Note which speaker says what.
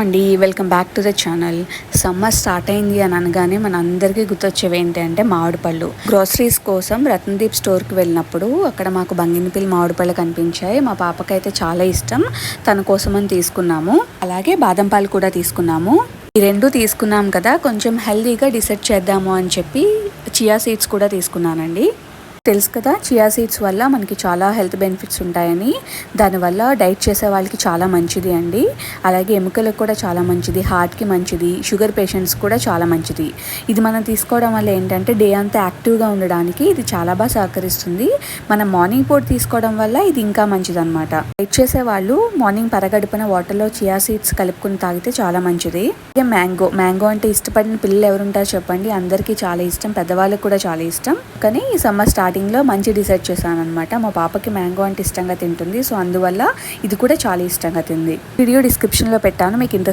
Speaker 1: అండి welcome back to the channel. Summer start అయింది అని అనగానే మన అందరికీ గుర్తొచ్చేవి ఏంటంటే మామిడి పళ్ళు. గ్రోసరీస్ కోసం రత్నదీప్ స్టోర్కి వెళ్ళినప్పుడు అక్కడ మాకు బంగినపల్లి మామిడి పళ్ళు కనిపించాయి. మా పాపకైతే చాలా ఇష్టం, తన కోసం అని తీసుకున్నాము. అలాగే బాదం పాలు కూడా తీసుకున్నాము. ఈ రెండు తీసుకున్నాం కదా, కొంచెం హెల్తీగా డిసైడ్ చేద్దాము అని చెప్పి చియా సీడ్స్ కూడా తీసుకున్నానండి. తెలుసు కదా, చియా సీడ్స్ వల్ల మనకి చాలా హెల్త్ బెనిఫిట్స్ ఉంటాయని. దానివల్ల డైట్ చేసే వాళ్ళకి చాలా మంచిది అండి. అలాగే ఎముకలకు కూడా చాలా మంచిది, హార్ట్కి మంచిది, షుగర్ పేషెంట్స్ కూడా చాలా మంచిది. ఇది మనం తీసుకోవడం వల్ల ఏంటంటే డే అంతా యాక్టివ్గా ఉండడానికి ఇది చాలా బాగా సహకరిస్తుంది. మనం మార్నింగ్ పూట తీసుకోవడం వల్ల ఇది ఇంకా మంచిది అనమాట. డైట్ చేసే వాళ్ళు మార్నింగ్ పరగడుపున వాటర్లో చియా సీడ్స్ కలుపుకొని తాగితే చాలా మంచిది. అలాగే మ్యాంగో అంటే ఇష్టపడిన పిల్లలు ఎవరుంటారో చెప్పండి, అందరికీ చాలా ఇష్టం, పెద్దవాళ్ళకి కూడా చాలా ఇష్టం. కానీ ఈ సమ్మర్ స్టార్టింగ్లో మంచి డిసైడ్ చేశాను అనమాట. మా పాపకి మ్యాంగో అంటే ఇష్టంగా తింటుంది, సో అందువల్ల ఇది కూడా చాలా ఇష్టంగా తింది. వీడియో డిస్క్రిప్షన్లో పెట్టాను, మీకు ఇంట్రెస్ట్